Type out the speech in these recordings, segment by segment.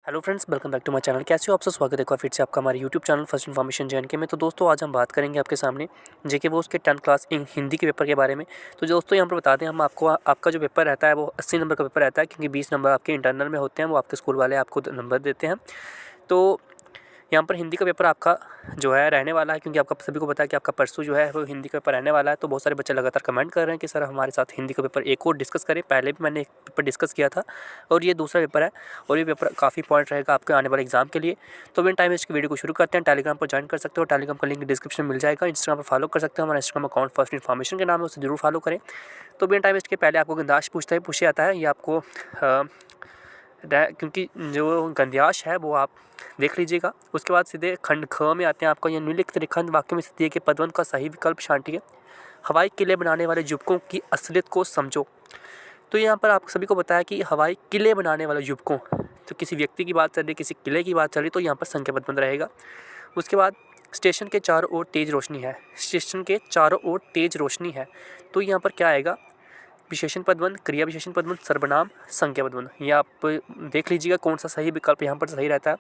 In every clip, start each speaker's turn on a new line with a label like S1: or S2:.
S1: Hello friends, welcome back to my channel. कैसे हो आप सब? स्वागत है एक बार फिर से आपका हमारे YouTube channel first information JNK में। तो दोस्तों आज हम बात करेंगे आपके सामने जेके बोस के 10th क्लास हिंदी के पेपर के बारे में। तो दोस्तों यहाँ पर बता दें, हम आपको आपका जो पेपर रहता है वो 80 नंबर का पेपर रहता है, क्योंकि 20 नंबर आपके इंटरनल में होते हैं, वो आपके स्कूल वाले आपको नंबर देते हैं। तो यहाँ पर हिंदी का पेपर आपका जो है रहने वाला है, क्योंकि आपका सभी को पता है कि आपका परसों जो है वो हिंदी का पेपर रहने वाला है। तो बहुत सारे बच्चे लगातार कमेंट कर रहे हैं कि सर हमारे साथ हिंदी का पेपर एक और डिस्कस करें। पहले भी मैंने एक पेपर डिस्कस किया था और ये दूसरा पेपर है, और ये पेपर काफ़ी पॉइंट रहेगा आपके आने वाले एग्जाम के लिए। तो बिन टाइम इसकी वीडियो को शुरू करते हैं। टेलीग्राम पर ज्वाइन कर सकते हो, टेलीग्राम का लिंक डिस्क्रिप्शन में मिल जाएगा। इंस्टाग्राम पर फॉलो कर सकते हो, हमारा इंस्टाग्राम अकाउंट फर्स्ट इन्फॉर्मेशन के नाम है, उसे जरूर फॉलो करें। तो बिन टाइम इसके पहले आपको गंदाश पूछे आता है, ये आपको क्योंकि जो गंध्याश है वो आप देख लीजिएगा। उसके बाद सीधे खंड ख में आते हैं। आपका यह निम्नलिखित रेखांत वाक्य में से दिए गए पदवंत का सही विकल्प छांटिए। हवाई किले बनाने वाले युवकों की असलियत को समझो। तो यहाँ पर आप सभी को बताया कि हवाई किले बनाने वाले युवकों, तो किसी व्यक्ति की बात चल रही, किसी किले की बात चल रही, तो यहाँ पर संख्या पदबंध रहेगा। उसके बाद स्टेशन के चारों ओर तेज रोशनी है। स्टेशन के चारों ओर तेज रोशनी है, तो यहाँ पर क्या आएगा? विशेषण पदबंध, क्रिया विशेषण पदबंध, सर्वनाम, संज्ञा पदबंध। ये आप देख लीजिएगा कौन सा सही विकल्प यहाँ पर सही रहता है।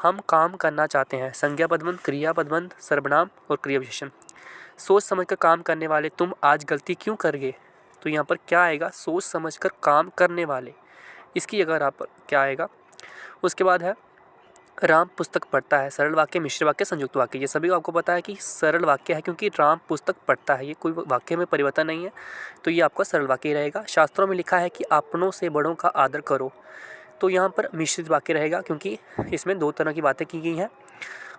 S1: हम काम करना चाहते हैं, संज्ञा पदबंध, क्रिया पदबंध, सर्वनाम और क्रिया विशेषण। सोच समझकर काम करने वाले, तुम आज गलती क्यों कर गए? तो यहाँ पर क्या आएगा? सोच समझकर काम करने वाले, इसकी जगह आप क्या आएगा? उसके बाद है राम पुस्तक पढ़ता है। सरल वाक्य, मिश्र वाक्य, संयुक्त वाक्य। ये सभी आपको पता है कि सरल वाक्य है, क्योंकि राम पुस्तक पढ़ता है, ये कोई वाक्य में परिवर्तन नहीं है, तो ये आपका सरल वाक्य ही रहेगा। शास्त्रों में लिखा है कि अपनों से बड़ों का आदर करो, तो यहाँ पर मिश्रित वाक्य रहेगा, क्योंकि इसमें दो तरह की बातें की गई हैं।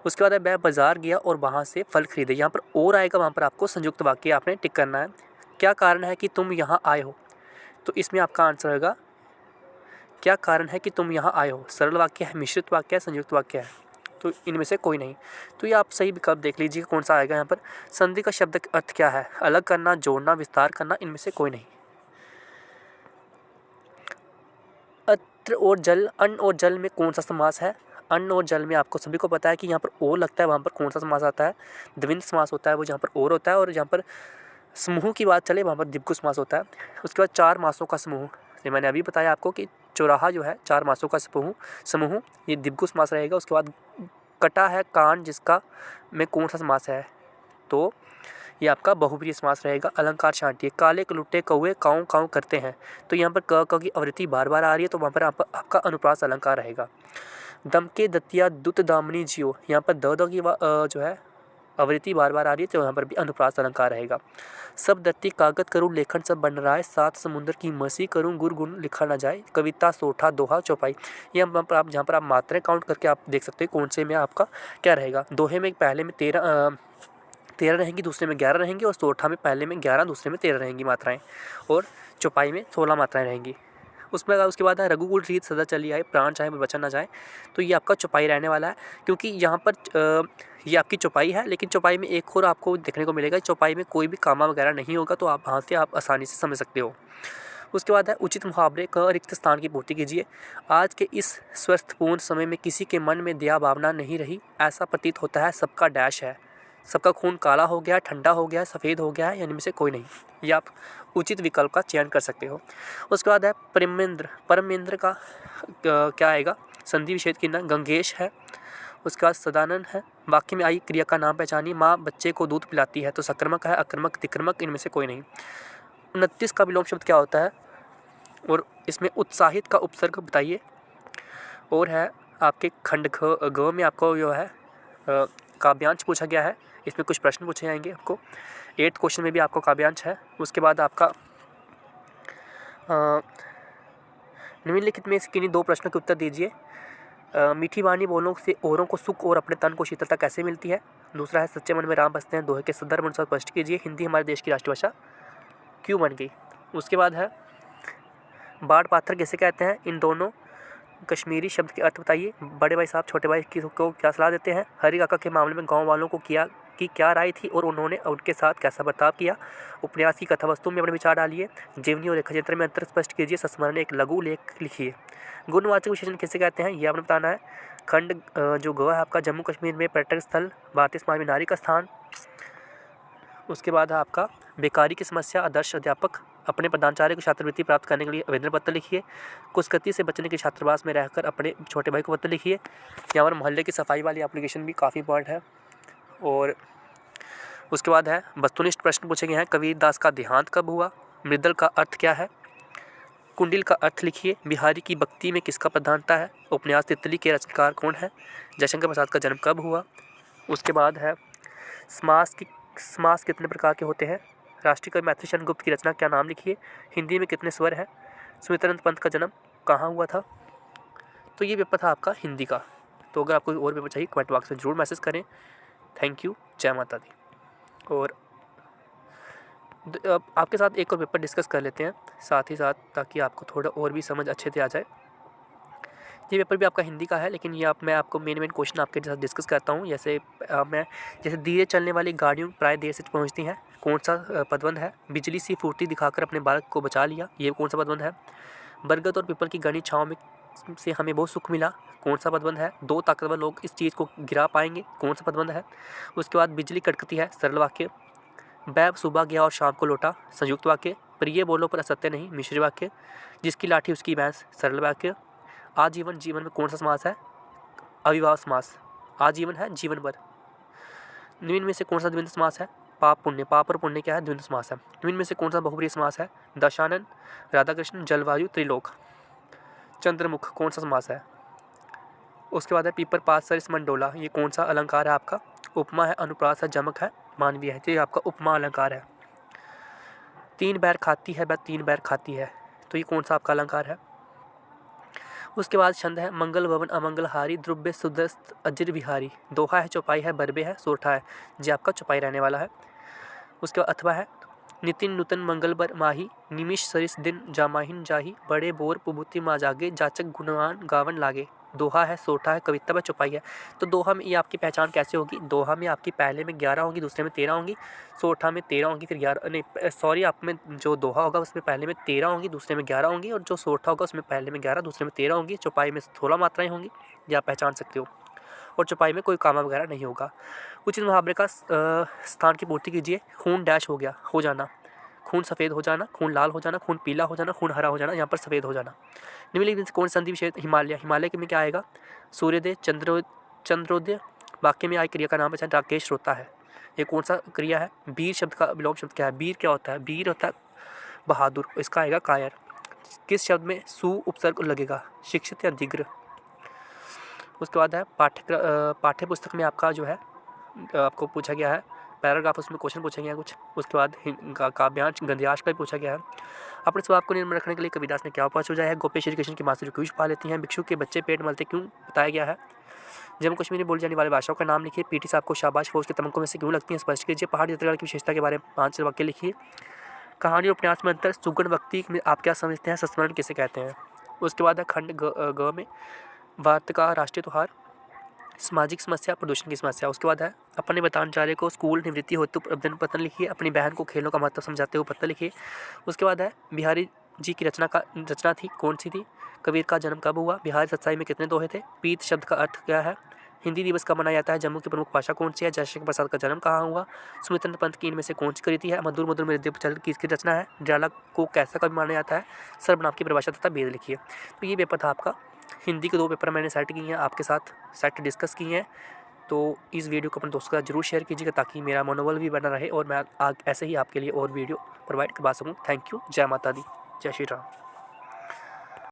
S1: उसके बाद है वह बाजार गया और वहाँ से फल खरीदे। यहाँ पर और आएगा, वहाँ पर आपको संयुक्त वाक्य आपने टिक करना है। क्या कारण है कि तुम यहाँ आए हो? तो इसमें आपका आंसर होगा क्या कारण है कि तुम यहाँ आए हो। सरल वाक्य है, मिश्रित वाक्य है, संयुक्त वाक्य है, तो इनमें से कोई नहीं। तो ये आप सही विकल्प देख लीजिए कौन सा आएगा यहाँ पर। संधि का शब्द का अर्थ क्या है? अलग करना, जोड़ना, विस्तार करना, इनमें से कोई नहीं। अत्र और जल, अन्न और जल में कौन सा समास है? अन्न और जल में आपको सभी को पता है कि यहाँ पर और लगता है, वहाँ पर कौन सा समास आता है? द्विंद समास होता है, वो जहाँ पर और होता है, और जहाँ पर समूह की बात चले वहाँ पर द्विगु समास होता है। उसके बाद चार मासों का समूह, ये मैंने अभी बताया आपको कि चौराहा जो है चार मासों का समूह ये द्विगु समास रहेगा। उसके बाद कटा है कान जिसका, में कौन सा समास है? तो ये आपका बहुब्रीहि समास रहेगा। अलंकार छांटिए। काले लुट्टे कौए काऊ काऊ करते हैं, तो यहाँ पर क की आवृत्ति बार बार आ रही है, तो वहाँ पर आपका अनुप्रास अलंकार रहेगा। दम के दतिया दुत दामनी जियो, यहाँ पर द की जो है आवृत्ति बार बार आ रही है, तो यहाँ पर भी अनुप्रास अलंकार रहेगा। सब दत्ती कागत करूँ लेखन सब बन रहा है, सात समुद्र की मसी करूँ गुर गुण लिखा ना जाए, कविता सोठा दोहा चौपाई। ये आप जहाँ पर आप मात्राएं काउंट करके आप देख सकते हैं कौन से में आपका क्या रहेगा। दोहे में पहले में 13 रहेंगी, दूसरे में 11 रहेंगी, और सोठा में पहले में 11, दूसरे में 13 रहेंगी मात्राएं, और चौपाई में 16 मात्राएं रहेंगी। उसके बाद है रघुकुल रीत सदा चली आए, प्राण चाहे बचन ना जाए, तो ये आपका चौपाई रहने वाला है, क्योंकि यहाँ पर ये आपकी चौपाई है। लेकिन चौपाई में एक और आपको देखने को मिलेगा, चौपाई में कोई भी कामा वगैरह नहीं होगा, तो आप वहाँ से आप आसानी से समझ सकते हो। उसके बाद है उचित मुहावरे का रिक्त स्थान की पूर्ति कीजिए। आज के इस स्वस्थपूर्ण समय में किसी के मन में दया भावना नहीं रही, ऐसा प्रतीत होता है सबका डैश है। सबका खून काला हो गया, ठंडा हो गया, सफ़ेद हो गया है, यानी में से कोई नहीं। ये आप उचित विकल्प का चयन कर सकते हो। उसके बाद है परमेंद्र। परमेंद्र का क्या आएगा? संधि विच्छेद की ना, गंगेश है। उसके बाद सदानंद है। वाक्य में आई क्रिया का नाम पहचानिए। माँ बच्चे को दूध पिलाती है, तो सक्रमक है, अक्रमक, तिक्रमक, इनमें से कोई नहीं। 29 का विलोम शब्द क्या होता है? और इसमें उत्साहित का उपसर्ग बताइए। और है आपके खंड ग में आपको जो है काव्यांश पूछा गया है, इसमें कुछ प्रश्न पूछे जाएंगे आपको। 8th क्वेश्चन में भी आपको काव्यांश है। उसके बाद आपका निम्नलिखित में से किन्हीं दो प्रश्नों के उत्तर दीजिए। मीठी वाणी बोलों से औरों को सुख और अपने तन को शीतलता कैसे मिलती है? दूसरा है सच्चे मन में राम बसते हैं, दोहे के संदर्भ अनुसार स्पष्ट कीजिए। हिंदी हमारे देश की राष्ट्रभाषा क्यों बन गई? उसके बाद है बाढ़ पाथर किसे कहते हैं? इन दोनों कश्मीरी शब्द के अर्थ बताइए। बड़े भाई साहब छोटे भाई को क्या सलाह देते हैं? हरि काका के मामले में गांव वालों को क्या राय थी और उन्होंने उनके साथ कैसा बर्ताव किया? उपन्यास की कथा वस्तु में अपने विचार डालिए। जीवनी और रेखा चित्र में अंतर स्पष्ट कीजिए। संस्मरण एक लघु लेख लिखिए। गुणवाचक विशेषण किसे कहते हैं? ये आपने बताना है। खंड जो गोवा है आपका जम्मू कश्मीर में पर्यटक स्थल, भारतीय समाज में नारी का स्थान। उसके बाद है आपका बेकारी की समस्या, आदर्श अध्यापक, अपने प्रधानाचार्य को छात्रवृत्ति प्राप्त करने के लिए आवेदन पत्र लिखिए। कुशगति से बचने के छात्रावास में रहकर अपने छोटे भाई को पत्र लिखिए। यहाँ पर मोहल्ले की सफाई वाली एप्लीकेशन भी काफ़ी इंपॉर्टेंट है। और उसके बाद है वस्तुनिष्ठ प्रश्न पूछे गए हैं। कबीरदास का देहांत कब हुआ? मृदल का अर्थ क्या है? कुंडिल का अर्थ लिखिए। बिहारी की भक्ति में किसका प्रधानता है? उपन्यास तितली के रचनाकार कौन है? जयशंकर प्रसाद का जन्म कब हुआ? उसके बाद है समास कितने प्रकार के होते हैं? राष्ट्रीय कवि मैथिलीशरण गुप्त की रचना क्या नाम लिखिए। हिंदी में कितने स्वर हैं? सुमित्रानंद पंत का जन्म कहाँ हुआ था? तो ये पेपर था आपका हिंदी का। तो अगर आपको और पेपर चाहिए कमेंट बॉक्स में ज़रूर मैसेज करें। थैंक यू, जय माता दी। और अब आपके साथ एक और पेपर डिस्कस कर लेते हैं साथ ही साथ, ताकि आपको थोड़ा और भी समझ अच्छे से आ जाए। ये पेपर भी आपका हिंदी का है, लेकिन ये मैं आपको मेन क्वेश्चन आपके साथ डिस्कस करता हूँ। जैसे धीरे चलने वाली गाड़ियों प्राय देर से पहुँचती हैं, कौन सा पदबंध है? बिजली सी फूटी दिखाकर अपने बालक को बचा लिया, ये कौन सा पदबंध है? बरगद और पीपल की घनी छाँव में से हमें बहुत सुख मिला, कौन सा पदबंध है? दो ताकतवर लोग इस चीज़ को गिरा पाएंगे, कौन सा पदबंध है? उसके बाद बिजली कड़कती है, सरल वाक्य। बैब सुबह गया और शाम को लौटा, संयुक्त वाक्य। प्रिय बोलो पर असत्य नहीं, मिश्र वाक्य। जिसकी लाठी उसकी भैंस, सरल वाक्य। आजीवन जीवन में कौन सा समास है? अविभाव समास। आजीवन है जीवन भर। निम्न में से कौन सा द्वंद्व समास है? पाप पुण्य। पाप और पुण्य क्या है? द्वंद्व समास है। निम्न में से कौन सा बहुब्रीहि समास है? दशानन, राधाकृष्ण, जलवायु, त्रिलोक। चंद्रमुख कौन सा समास है? उसके बाद है पीपर पात सरिस मंडोला, ये कौन सा अलंकार है आपका? उपमा है, अनुप्रास है, जमक है, मानवीय है। तो ये आपका उपमा अलंकार है। तीन बैर खाती है वह तीन बैर खाती है, तो ये कौन सा आपका अलंकार है? उसके बाद छंद है मंगल भवन अमंगलहारी, द्रव्य सुदस्त अजिर विहारी। दोहा है, चौपाई है, बरबे है, सोठा है, जो आपका चौपाई रहने वाला है। उसके बाद अथवा है नितिन नूतन मंगल बर माही, निमिष सरिस दिन जामाहिन जाही, बड़े बोर पुबुति मा जागे, जाचक गुणवान गावन लागे। दोहा है, सोठा है, कविता है, चौपाई है। तो दोहा में ये आपकी पहचान कैसे होगी? दोहा में आपकी पहले में 11 होंगी, दूसरे में 13 होंगी, सोठा में 13 होंगी, फिर 11 नहीं सॉरी, आप में जो दोहा होगा उसमें पहले में 13 होंगी, दूसरे में 11 होंगी, और जो सोठा होगा उसमें पहले में 11, दूसरे में 13 होंगी। चौपाई में 16 मात्राएं होंगी, ये आप पहचान सकते हो। और चौपाई में कोई कामा वगैरह नहीं होगा। उचित मुहावरे का स्थान की पूर्ति कीजिए। खून डैश हो गया, हो जाना। खून सफ़ेद हो जाना, खून लाल हो जाना, खून पीला हो जाना, खून हरा हो जाना, यहाँ पर सफ़ेद हो जाना। निम्नलिखित से कौन संधि विशेष? हिमालय। हिमालय के में क्या आएगा? सूर्योदय, चंद्रोदय। वाक्य में आई क्रिया का नाम है, राकेश रोता है, ये कौन सा क्रिया है? वीर शब्द का विलोम शब्द क्या है? वीर क्या होता है? वीर होता है बहादुर, इसका आएगा कायर। किस शब्द में सु उपसर्ग लगेगा? शिक्षित या दिग्र। उसके बाद है पाठ्य पुस्तक में आपका जो है आपको पूछा गया है पैराग्राफ, उसमें क्वेश्चन पूछे गए हैं कुछ। उसके बाद काव्यांश गद्यांश का भी पूछा गया है। अपने स्वभाव को निर्मल रखने के लिए कबीरदास ने क्या उपाय सुझाया है? गोपी श्री कृष्ण की बांसुरी क्यों छुपा लेती हैं? भिक्षु के बच्चे पेट मलते क्यों बताया गया है? जम्मू कश्मीर में बोली जाने वाली भाषाओं का नाम लिखिए। पीटी साहब को शाबाश फौज के तमंकों में से क्यों लगती है? स्पष्ट कीजिए। पहाड़ी चित्रकला की विशेषता के बारे में 5 वाक्य लिखिए। कहानी और उपन्यास में अंतर। सुगण वक्ति में आप क्या समझते हैं? संस्मरण किसे कहते हैं? उसके बाद है खंड ग में भारत का राष्ट्रीय त्योहार, सामाजिक समस्या, प्रदूषण की समस्या। उसके बाद है अपने बतानचार्य को स्कूल निवृत्ति हेतु आवेदन पत्र लिखिए। अपनी बहन को खेलों का महत्व समझाते हुए पत्र लिखिए। उसके बाद है बिहारी जी की रचना थी, कौन सी थी? कबीर का जन्म कब हुआ? बिहारी सत्साई में कितने दोहे थे? पीत शब्द का अर्थ क्या है? हिंदी दिवस कब मनाया जाता है? जम्मू की प्रमुख भाषा कौन सी है? जयशंकर प्रसाद का जन्म कहाँ हुआ? सुमित्रानंद पंत की इनमें से कौन सी कृति है? मधुर मधुर मेरे चल किसकी रचना है? निराला को कैसा कवि माना जाता है? सर्वनाम की परिभाषा तथा भेद लिखिए। तो ये पेपर था आपका हिंदी के 2 पेपर मैंने सेट किए हैं, आपके साथ सेट डिस्कस किए हैं। तो इस वीडियो को अपने दोस्तों के साथ जरूर शेयर कीजिएगा, ताकि मेरा मनोबल भी बना रहे और मैं ऐसे ही आपके लिए और वीडियो प्रोवाइड करवा सकूँ। थैंक यू, जय माता दी, जय श्री राम।